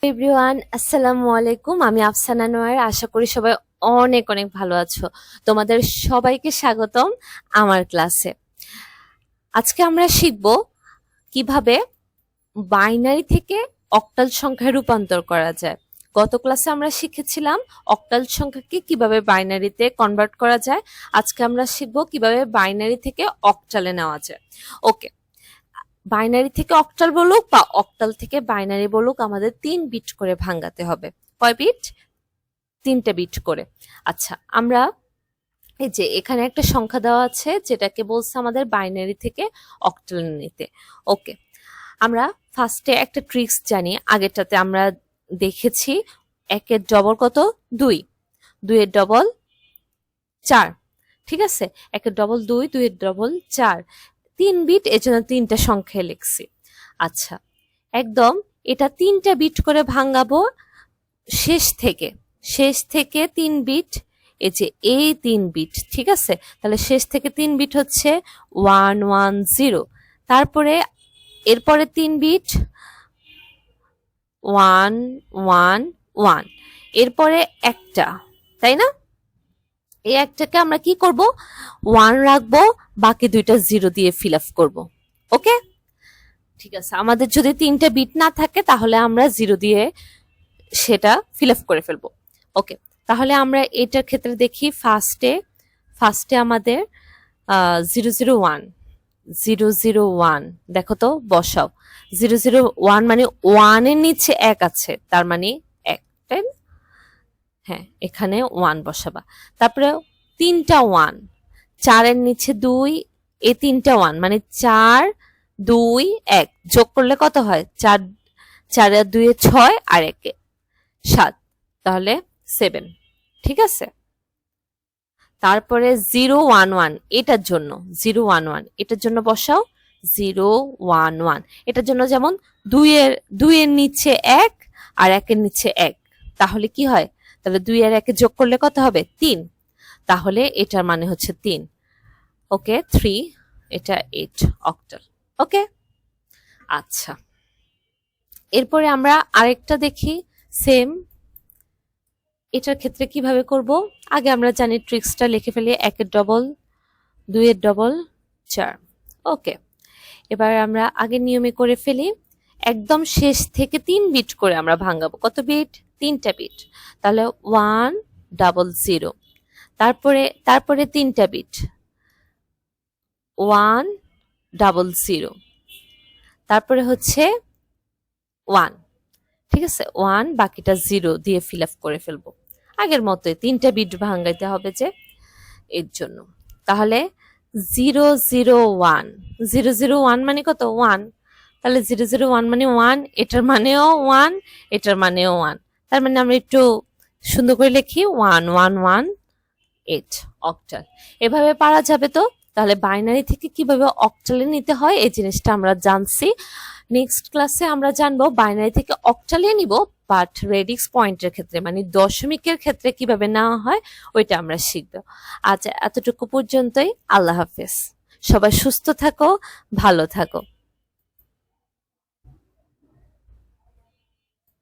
Everyone, আসসালামু আলাইকুম। আমি আফসানা নোয়ার। আশা করি সবাই অনেক অনেক ভালো আছো। তোমাদের সবাইকে স্বাগতম আমার ক্লাসে। আজকে আমরা শিখব কিভাবে বাইনারি থেকে অক্টাল সংখ্যায় রূপান্তর করা যায়। গত ক্লাসে আমরা শিখেছিলাম অক্টাল সংখ্যাকে কিভাবে বাইনারিতে কনভার্ট করা যায়। আজকে আমরা শিখব কিভাবে বাইনারি থেকে অক্টালে নেওয়া যায়। ওকে, বাইনারি থেকে অক্টাল বলুক বা অক্টাল থেকে বাইনারি বলুক, আমাদের 3 বিট করে ভাঙাতে হবে। কয় বিট? 3টে বিট করে। আচ্ছা, আমরা এই যে এখানে একটা সংখ্যা দেওয়া আছে যেটাকে বলছে আমাদের বাইনারি থেকে অক্টাল নিতে। ওকে, আমরা ফার্স্টে একটা ট্রিক্স জানি। আগেরটাতে আমরা দেখেছি 1-এর ডবল কত? 2, 2-এর ডবল 4। ঠিক আছে, 1-এর ডবল 2, 2-এর ডবল 4, 3 বিট, এজন্য 3টা সংখ্যা লিখছি। আচ্ছা, একদম এটা 3টা বিট করে ভাঙাবো শেষ থেকে 3 বিট। এই যে এই 3 বিট, ঠিক আছে। তাহলে শেষ থেকে 3 বিট হচ্ছে 1 1 0। তারপরে এরপরে 3 বিট 1 1 1। এরপরে একটা, তাই না? এই একটাকে আমরা কি করব? 1 রাখবো, বাকি দুইটা 0 দিয়ে ফিল আপ করবো। ওকে, ঠিক আছে। আমাদের যদি 3টে বিট না থাকে তাহলে আমরা 0 দিয়ে সেটা ফিল আপ করে ফেলবো। ওকে, তাহলে আমরা এটার ক্ষেত্রে দেখি। ফার্স্টে আমাদের 001 001, দেখো তো, বসাও। 001 মানে 1 এর নিচে 1 আছে, তার মানে 1, তাই না? হ্যাঁ, এখানে 1 বসাবা। তারপরে 3টা 1, 4-এর নিচে 2, এই 3টা 1 মানে 4 2 1, যোগ করলে কত হয়? 4 4 আর 2 6 আর 1 7, তাহলে 7। ঠিক আছে। তারপরে 011 এটার জন্য 011 এটার জন্য বসাও 011। এটার জন্য যেমন 2-এর নিচে 1 আর 1-এর নিচে 1, তাহলে কি হয়? তাহলে 2 আর 1 যোগ করলে কত হবে? 3। তাহলে এটার মানে হচ্ছে 3। ওকে, 3, এটা 8 অক্টাল। ওকে, আচ্ছা, এরপরে আমরা আরেকটা দেখি সেম। এটার ক্ষেত্রে কিভাবে করব? আগে আমরা জানি ট্রিক্সটা লিখে ফেলি। 1-এর ডবল 2-এর ডবল 4। ওকে, এবার আমরা আগের নিয়মে করে ফেলি। একদম শেষ থেকে 3 বিট করে আমরা ভাঙাবো। কত বিট? 3টা বিট। তাহলে 1 0 0। তারপরে 3টা বিট 1 0 0। তারপরে হচ্ছে 1, ঠিক আছে। 1, বাকিটা 0 দিয়ে ফিল আপ করে ফেলবো। আগের মতোই 3টা বিট ভাঙাইতে হবে যে, এর জন্য। তাহলে 001 001 মানে কত? 1। তাহলে 001 মানে 1, এটার মানেও 1, এটার মানেও 1। তার মানে আমরা একটু সুন্দর করে লিখি 1118 অক্টাল। এভাবে পারা যাবে তো? তাহলে বাইনারি থেকে কিভাবে অক্টালে নিতে হয় এই জিনিসটা আমরা জানছি। নেক্সট ক্লাসে আমরা জানবো বাইনারি থেকে অক্টালে নিব, বাট রেডিক্স পয়েন্টের ক্ষেত্রে মানে দশমিকের ক্ষেত্রে কিভাবে নেওয়া হয় ওইটা আমরা শিখব। আজ এতটুকু পর্যন্তই। আল্লাহ হাফেজ। সবাই সুস্থ থাকো, ভালো থাকো।